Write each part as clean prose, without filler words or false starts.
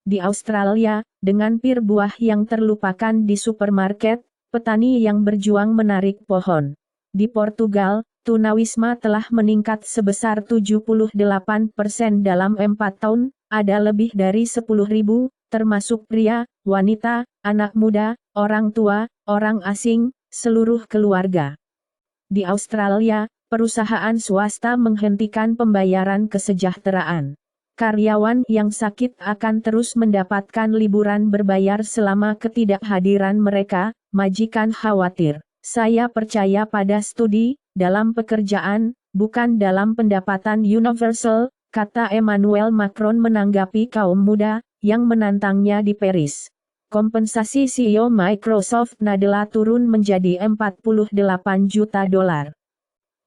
Di Australia, dengan pir buah yang terlupakan di supermarket, petani yang berjuang menarik pohon. Di Portugal, tunawisma telah meningkat sebesar 78% dalam 4 tahun, ada lebih dari 10.000, termasuk pria, wanita, anak muda, orang tua, orang asing, seluruh keluarga. Di Australia, perusahaan swasta menghentikan pembayaran kesejahteraan. Karyawan yang sakit akan terus mendapatkan liburan berbayar selama ketidakhadiran mereka, majikan khawatir. Saya percaya pada studi, dalam pekerjaan, bukan dalam pendapatan universal, kata Emmanuel Macron menanggapi kaum muda, yang menantangnya di Paris. Kompensasi CEO Microsoft Nadella turun menjadi 48 juta dolar.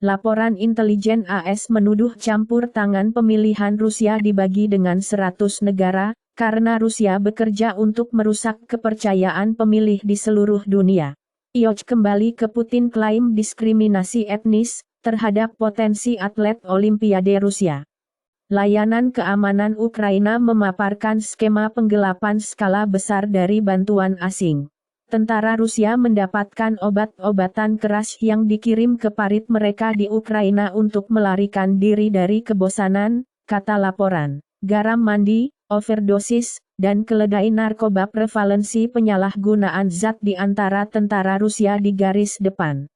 Laporan intelijen AS menuduh campur tangan pemilihan Rusia dibagi dengan 100 negara, karena Rusia bekerja untuk merusak kepercayaan pemilih di seluruh dunia. IOC kembali ke Putin klaim diskriminasi etnis, terhadap potensi atlet Olimpiade Rusia. Layanan keamanan Ukraina memaparkan skema penggelapan skala besar dari bantuan asing. Tentara Rusia mendapatkan obat-obatan keras yang dikirim ke parit mereka di Ukraina untuk melarikan diri dari kebosanan, kata laporan. Garam mandi, overdosis, dan keledai narkoba prevalensi penyalahgunaan zat di antara tentara Rusia di garis depan.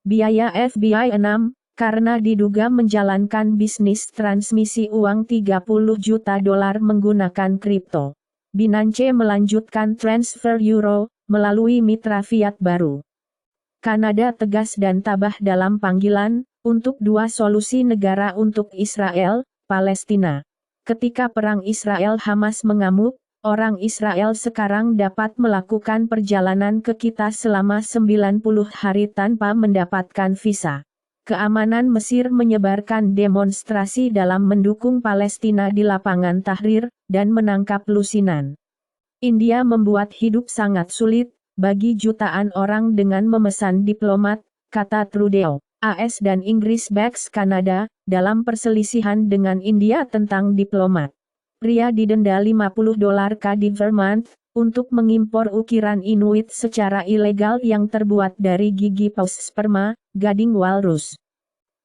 Biaya FBI 6, karena diduga menjalankan bisnis transmisi uang 30 juta dolar menggunakan kripto. Binance melanjutkan transfer euro, melalui mitra fiat baru. Kanada tegas dan tabah dalam panggilan, untuk dua solusi negara untuk Israel, Palestina. Ketika perang Israel-Hamas mengamuk, orang Israel sekarang dapat melakukan perjalanan ke kita selama 90 hari tanpa mendapatkan visa. Keamanan Mesir menyebarkan demonstrasi dalam mendukung Palestina di lapangan Tahrir, dan menangkap lusinan. India membuat hidup sangat sulit, bagi jutaan orang dengan memesan diplomat, kata Trudeau. AS dan Inggris backs Kanada, dalam perselisihan dengan India tentang diplomat. Pria didenda 50 dolar di Vermont, untuk mengimpor ukiran Inuit secara ilegal yang terbuat dari gigi paus sperma, gading walrus.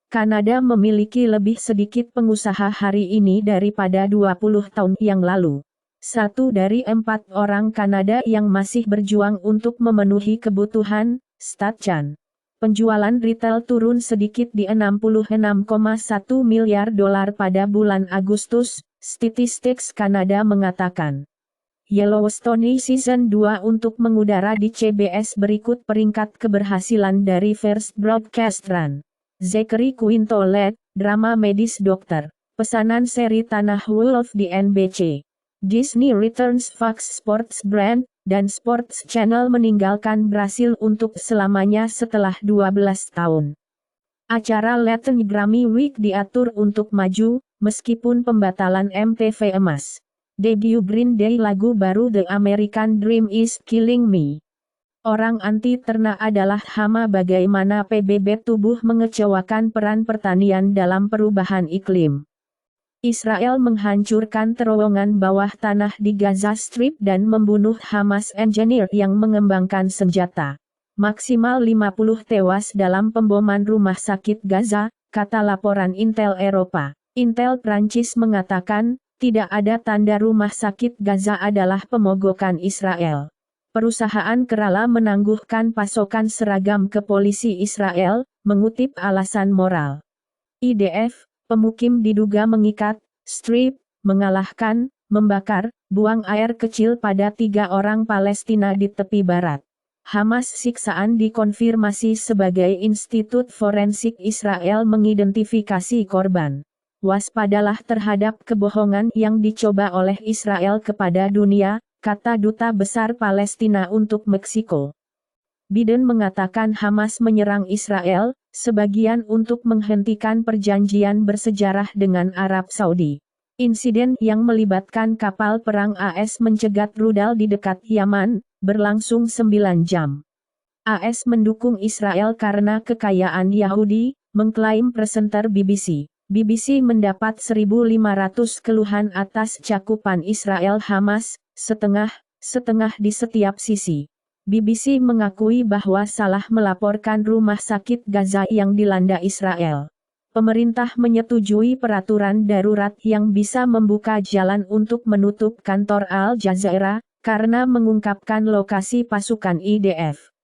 Kanada memiliki lebih sedikit pengusaha hari ini daripada 20 tahun yang lalu. 1 dari 4 orang Kanada yang masih berjuang untuk memenuhi kebutuhan, Statchan. Penjualan retail turun sedikit di 66,1 miliar dolar pada bulan Agustus, Statistics Kanada mengatakan. Yellowstone Season 2 untuk mengudara di CBS berikut peringkat keberhasilan dari First Broadcast Run. Zachary Quinto Led, drama medis dokter. Pesanan seri Tanah Wolf di NBC. Disney Returns Fox Sports Brand, dan Sports Channel meninggalkan Brasil untuk selamanya setelah 12 tahun. Acara Latin Grammy Week diatur untuk maju, meskipun pembatalan MTV emas. Debut Green Day lagu baru The American Dream is Killing Me. Orang anti ternak adalah hama. Bagaimana PBB tubuh mengecewakan peran pertanian dalam perubahan iklim. Israel menghancurkan terowongan bawah tanah di Gaza Strip dan membunuh Hamas engineer yang mengembangkan senjata. Maksimal 50 tewas dalam pemboman rumah sakit Gaza, kata laporan Intel Eropa. Intel Prancis mengatakan, tidak ada tanda rumah sakit Gaza adalah pemogokan Israel. Perusahaan Kerala menangguhkan pasokan seragam ke polisi Israel, mengutip alasan moral. IDF, pemukim diduga mengikat, strip, mengalahkan, membakar, buang air kecil pada 3 orang Palestina di tepi barat. Hamas siksaan dikonfirmasi sebagai Institut Forensik Israel mengidentifikasi korban. Waspadalah terhadap kebohongan yang dicoba oleh Israel kepada dunia, kata Duta Besar Palestina untuk Meksiko. Biden mengatakan Hamas menyerang Israel, sebagian untuk menghentikan perjanjian bersejarah dengan Arab Saudi. Insiden yang melibatkan kapal perang AS mencegat rudal di dekat Yaman, berlangsung 9 jam. AS mendukung Israel karena kekayaan Yahudi, mengklaim presenter BBC. BBC mendapat 1.500 keluhan atas cakupan Israel Hamas, setengah di setiap sisi. BBC mengakui bahwa salah melaporkan rumah sakit Gaza yang dilanda Israel. Pemerintah menyetujui peraturan darurat yang bisa membuka jalan untuk menutup kantor Al Jazeera, karena mengungkapkan lokasi pasukan IDF.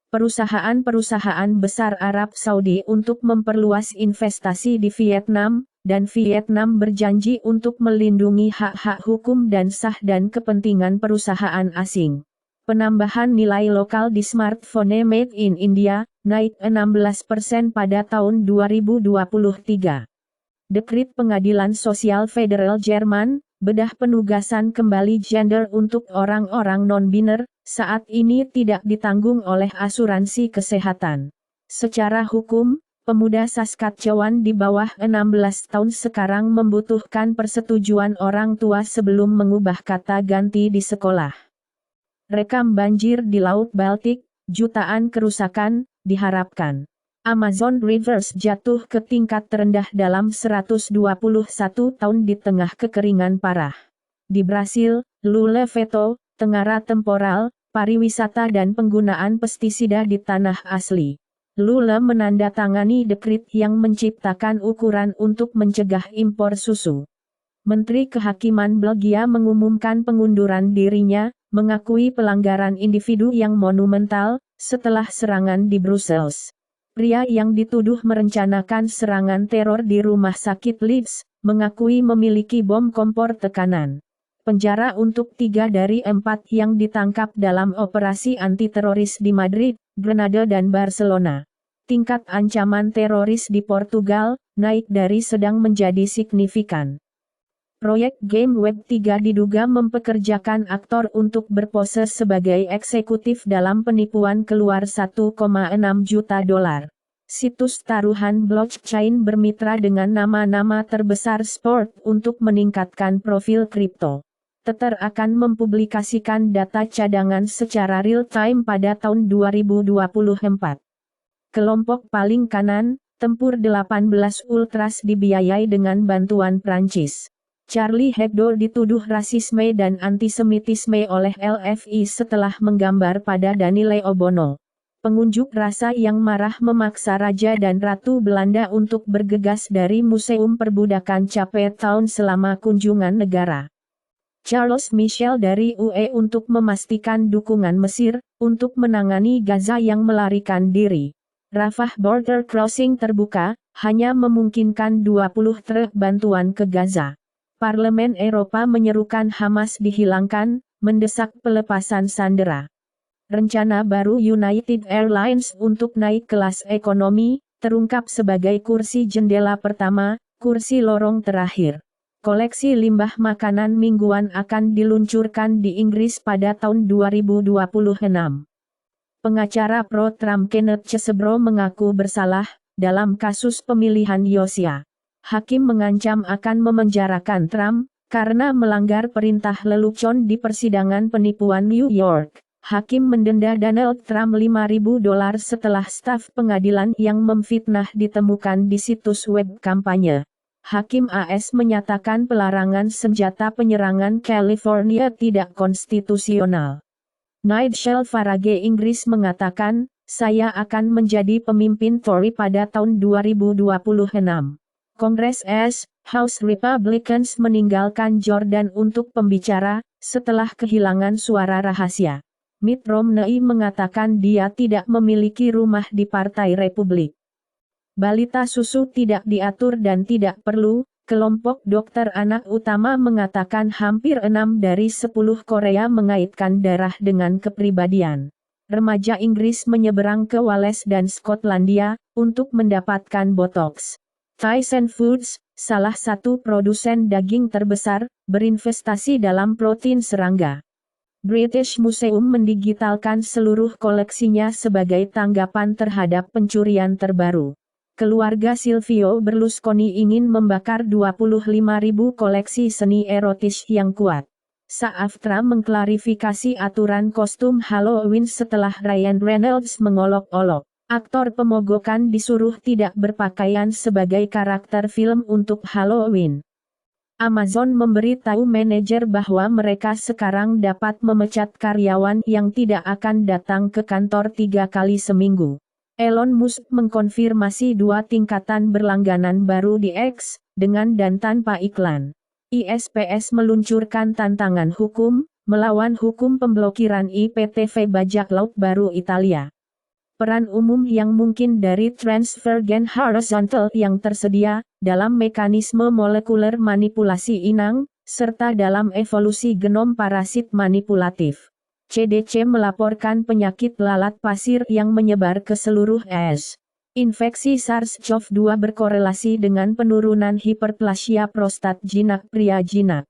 Perusahaan-perusahaan besar Arab Saudi untuk memperluas investasi di Vietnam, dan Vietnam berjanji untuk melindungi hak-hak hukum dan sah dan kepentingan perusahaan asing. Penambahan nilai lokal di smartphone made in India, naik 16% pada tahun 2023. Dekrit Pengadilan Sosial Federal Jerman, bedah penugasan kembali gender untuk orang-orang non-biner, saat ini tidak ditanggung oleh asuransi kesehatan. Secara hukum, pemuda Saskatchewan di bawah 16 tahun sekarang membutuhkan persetujuan orang tua sebelum mengubah kata ganti di sekolah. Rekam banjir di Laut Baltik, jutaan kerusakan, diharapkan. Amazon Rivers jatuh ke tingkat terendah dalam 121 tahun di tengah kekeringan parah. Di Brasil, Lula veto, tengara temporal, pariwisata dan penggunaan pestisida di tanah asli. Lula menandatangani dekrit yang menciptakan ukuran untuk mencegah impor susu. Menteri Kehakiman Belgia mengumumkan pengunduran dirinya, mengakui pelanggaran individu yang monumental, setelah serangan di Brussels. Pria yang dituduh merencanakan serangan teror di rumah sakit Leeds, mengakui memiliki bom kompor tekanan. Penjara untuk 3 dari 4 yang ditangkap dalam operasi anti-teroris di Madrid, Grenada dan Barcelona. Tingkat ancaman teroris di Portugal, naik dari sedang menjadi signifikan. Proyek game Web3 diduga mempekerjakan aktor untuk berpose sebagai eksekutif dalam penipuan keluar 1,6 juta dolar. Situs taruhan blockchain bermitra dengan nama-nama terbesar sport untuk meningkatkan profil kripto. Tether akan mempublikasikan data cadangan secara real-time pada tahun 2024. Kelompok paling kanan, Tempur 18 Ultras dibiayai dengan bantuan Prancis. Charlie Hebdo dituduh rasisme dan antisemitisme oleh LFI setelah menggambar pada Danile Obono. Pengunjuk rasa yang marah memaksa Raja dan Ratu Belanda untuk bergegas dari Museum Perbudakan Cape Town selama kunjungan negara. Charles Michel dari UE untuk memastikan dukungan Mesir, untuk menangani Gaza yang melarikan diri. Rafah Border Crossing terbuka, hanya memungkinkan 20 truk bantuan ke Gaza. Parlemen Eropa menyerukan Hamas dihilangkan, mendesak pelepasan sandera. Rencana baru United Airlines untuk naik kelas ekonomi, terungkap sebagai kursi jendela pertama, kursi lorong terakhir. Koleksi limbah makanan mingguan akan diluncurkan di Inggris pada tahun 2026. Pengacara pro-Trump Kenneth Chesebro mengaku bersalah, dalam kasus pemilihan Yosia. Hakim mengancam akan memenjarakan Trump, karena melanggar perintah lelucon di persidangan penipuan New York. Hakim mendenda Donald Trump $5.000 setelah staf pengadilan yang memfitnah ditemukan di situs web kampanye. Hakim AS menyatakan pelarangan senjata penyerangan California tidak konstitusional. Nigel Farage Inggris mengatakan, saya akan menjadi pemimpin Tory pada tahun 2026. Kongres House Republicans meninggalkan Jordan untuk pembicara, setelah kehilangan suara rahasia. Mitt Romney mengatakan dia tidak memiliki rumah di Partai Republik. Balita susu tidak diatur dan tidak perlu, kelompok dokter anak utama mengatakan hampir 6 dari 10 Korea mengaitkan darah dengan kepribadian. Remaja Inggris menyeberang ke Wales dan Skotlandia, untuk mendapatkan botox. Tyson Foods, salah satu produsen daging terbesar, berinvestasi dalam protein serangga. British Museum mendigitalkan seluruh koleksinya sebagai tanggapan terhadap pencurian terbaru. Keluarga Silvio Berlusconi ingin membakar 25.000 koleksi seni erotis yang kuat. SAFTRA mengklarifikasi aturan kostum Halloween setelah Ryan Reynolds mengolok-olok. Aktor pemogokan disuruh tidak berpakaian sebagai karakter film untuk Halloween. Amazon memberitahu manajer bahwa mereka sekarang dapat memecat karyawan yang tidak akan datang ke kantor 3 kali seminggu. Elon Musk mengkonfirmasi 2 tingkatan berlangganan baru di X, dengan dan tanpa iklan. ISPS meluncurkan tantangan hukum, melawan hukum pemblokiran IPTV bajak laut baru Italia. Peran umum yang mungkin dari transfer gen horizontal yang tersedia, dalam mekanisme molekuler manipulasi inang, serta dalam evolusi genom parasit manipulatif. CDC melaporkan penyakit lalat pasir yang menyebar ke seluruh AS. Infeksi SARS-CoV-2 berkorelasi dengan penurunan hiperplasia prostat jinak pria jinak.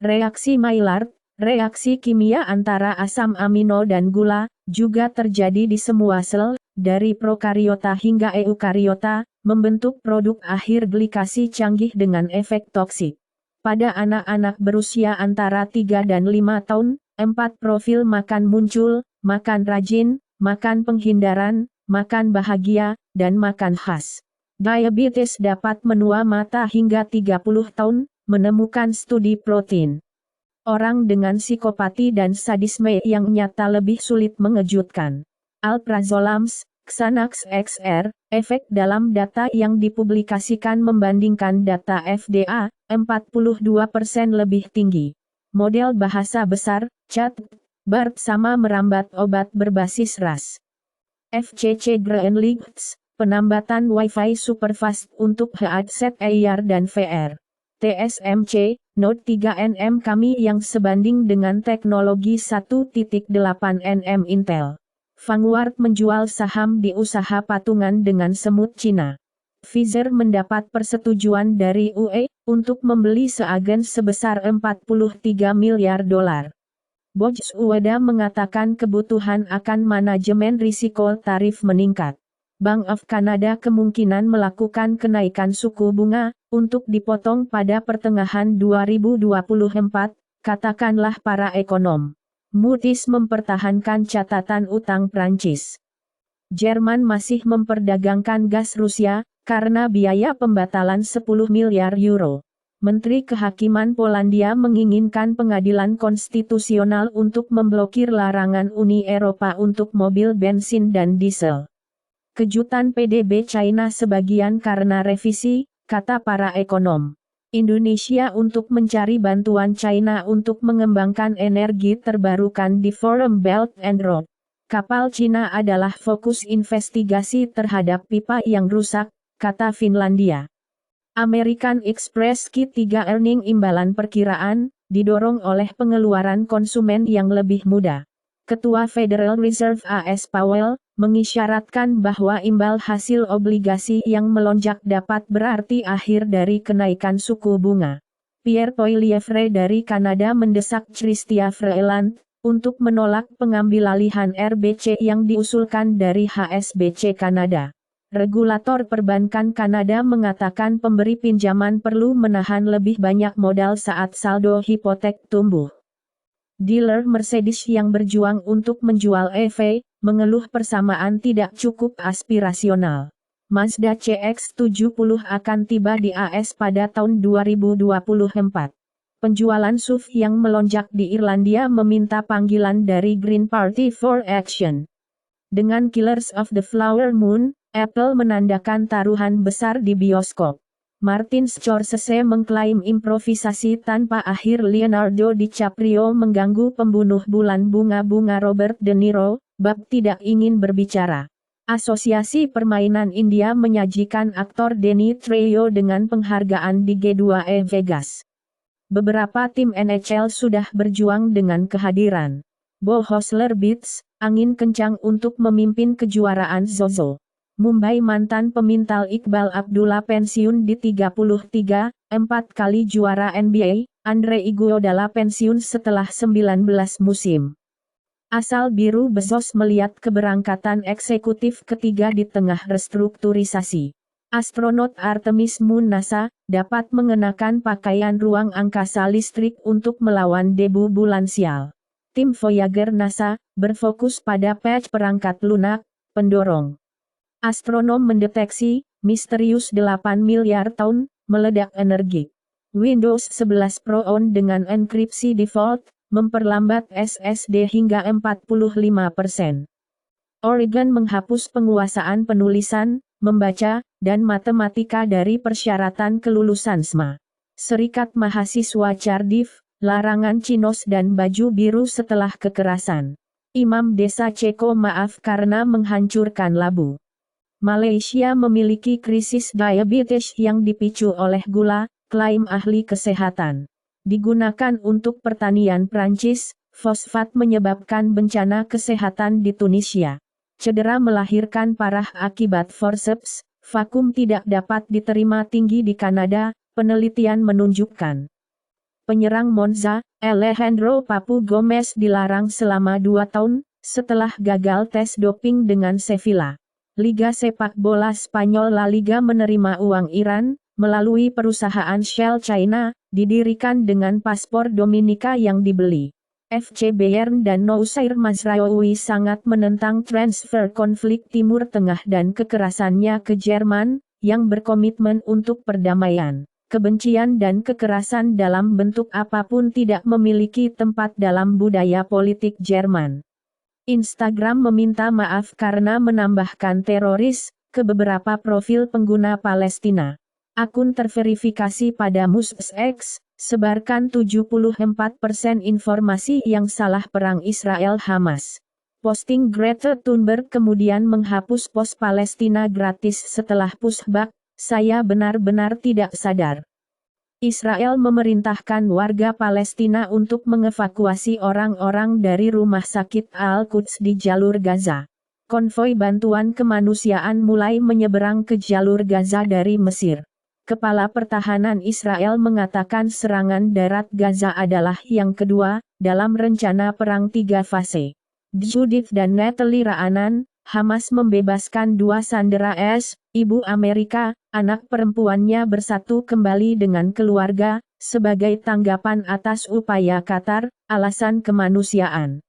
Reaksi Maillard, reaksi kimia antara asam amino dan gula, juga terjadi di semua sel, dari prokariota hingga eukariota, membentuk produk akhir glikasi canggih dengan efek toksik. Pada anak-anak berusia antara 3 dan 5 tahun, 4 profil makan muncul: makan rajin, makan penghindaran, makan bahagia, dan makan khas. Diabetes dapat menua mata hingga 30 tahun, menemukan studi protein. Orang dengan psikopati dan sadisme yang nyata lebih sulit mengejutkan. Alprazolam, Xanax XR, efek dalam data yang dipublikasikan membandingkan data FDA, 42% lebih tinggi. Model bahasa besar, chat, BART sama merambat obat berbasis ras. FCC Greenlights, penambatan Wi-Fi superfast untuk headset AR dan VR. TSMC, Note 3nm kami yang sebanding dengan teknologi 1.8nm Intel. Vanguard menjual saham di usaha patungan dengan semut Cina. Pfizer mendapat persetujuan dari UE untuk membeli seagen sebesar 43 miliar dolar. Boj Ueda mengatakan kebutuhan akan manajemen risiko tarif meningkat. Bank of Canada kemungkinan melakukan kenaikan suku bunga, untuk dipotong pada pertengahan 2024, katakanlah para ekonom. Moody's mempertahankan catatan utang Prancis. Jerman masih memperdagangkan gas Rusia, karena biaya pembatalan 10 miliar euro. Menteri Kehakiman Polandia menginginkan pengadilan konstitusional untuk memblokir larangan Uni Eropa untuk mobil bensin dan diesel. Kejutan PDB China sebagian karena revisi, kata para ekonom. Indonesia untuk mencari bantuan China untuk mengembangkan energi terbarukan di Forum Belt and Road. Kapal Cina adalah fokus investigasi terhadap pipa yang rusak, kata Finlandia. American Express Q3 earning imbalan perkiraan, didorong oleh pengeluaran konsumen yang lebih mudah. Ketua Federal Reserve AS Powell, mengisyaratkan bahwa imbal hasil obligasi yang melonjak dapat berarti akhir dari kenaikan suku bunga. Pierre Poilievre dari Kanada mendesak Chrystia Freeland untuk menolak pengambilalihan RBC yang diusulkan dari HSBC Kanada. Regulator perbankan Kanada mengatakan pemberi pinjaman perlu menahan lebih banyak modal saat saldo hipotek tumbuh. Dealer Mercedes yang berjuang untuk menjual EV, mengeluh persamaan tidak cukup aspirasional. Mazda CX-70 akan tiba di AS pada tahun 2024. Penjualan SUV yang melonjak di Irlandia meminta panggilan dari Green Party for Action. Dengan Killers of the Flower Moon, Apple menandakan taruhan besar di bioskop. Martin Scorsese mengklaim improvisasi tanpa akhir Leonardo DiCaprio mengganggu pembunuh bulan bunga-bunga Robert De Niro, bab tidak ingin berbicara. Asosiasi Permainan India menyajikan aktor Danny Trejo dengan penghargaan di G2E Vegas. Beberapa tim NHL sudah berjuang dengan kehadiran Bo Hosler Beats, angin kencang untuk memimpin kejuaraan Zozo. Mumbai mantan pemintal Iqbal Abdullah pensiun di 33, 4 kali juara NBA, Andre Iguodala pensiun setelah 19 musim. Asal biru Bezos melihat keberangkatan eksekutif ketiga di tengah restrukturisasi. Astronot Artemis Moon NASA, dapat mengenakan pakaian ruang angkasa listrik untuk melawan debu bulan sial. Tim Voyager NASA, berfokus pada patch perangkat lunak, pendorong. Astronom mendeteksi, misterius 8 miliar tahun, meledak energi. Windows 11 Pro On dengan enkripsi default, memperlambat SSD hingga 45%. Oregon menghapus penguasaan penulisan, membaca, dan matematika dari persyaratan kelulusan SMA. Serikat Mahasiswa Cardiff, larangan chinos dan baju biru setelah kekerasan. Imam desa Ceko maaf karena menghancurkan labu. Malaysia memiliki krisis diabetes yang dipicu oleh gula, klaim ahli kesehatan. Digunakan untuk pertanian Prancis, fosfat menyebabkan bencana kesehatan di Tunisia. Cedera melahirkan parah akibat forceps, vakum tidak dapat diterima tinggi di Kanada, penelitian menunjukkan. Penyerang Monza, Alejandro Papu Gomez dilarang selama 2 tahun, setelah gagal tes doping dengan Sevilla. Liga Sepak Bola Spanyol La Liga menerima uang Iran, melalui perusahaan Shell China, didirikan dengan paspor Dominika yang dibeli. FC Bayern dan Noussair Mazraoui sangat menentang transfer konflik Timur Tengah dan kekerasannya ke Jerman, yang berkomitmen untuk perdamaian. Kebencian dan kekerasan dalam bentuk apapun tidak memiliki tempat dalam budaya politik Jerman. Instagram meminta maaf karena menambahkan teroris ke beberapa profil pengguna Palestina. Akun terverifikasi pada MusX, sebarkan 74% informasi yang salah perang Israel-Hamas. Posting Greta Thunberg kemudian menghapus pos Palestina gratis setelah pushback, saya benar-benar tidak sadar. Israel memerintahkan warga Palestina untuk mengevakuasi orang-orang dari rumah sakit Al-Quds di jalur Gaza. Konvoi bantuan kemanusiaan mulai menyeberang ke jalur Gaza dari Mesir. Kepala Pertahanan Israel mengatakan serangan darat Gaza adalah yang kedua, dalam rencana perang 3 fase. Judith dan Natalie Raanan, Hamas membebaskan 2 sandera ibu Amerika, anak perempuannya bersatu kembali dengan keluarga, sebagai tanggapan atas upaya Qatar, alasan kemanusiaan.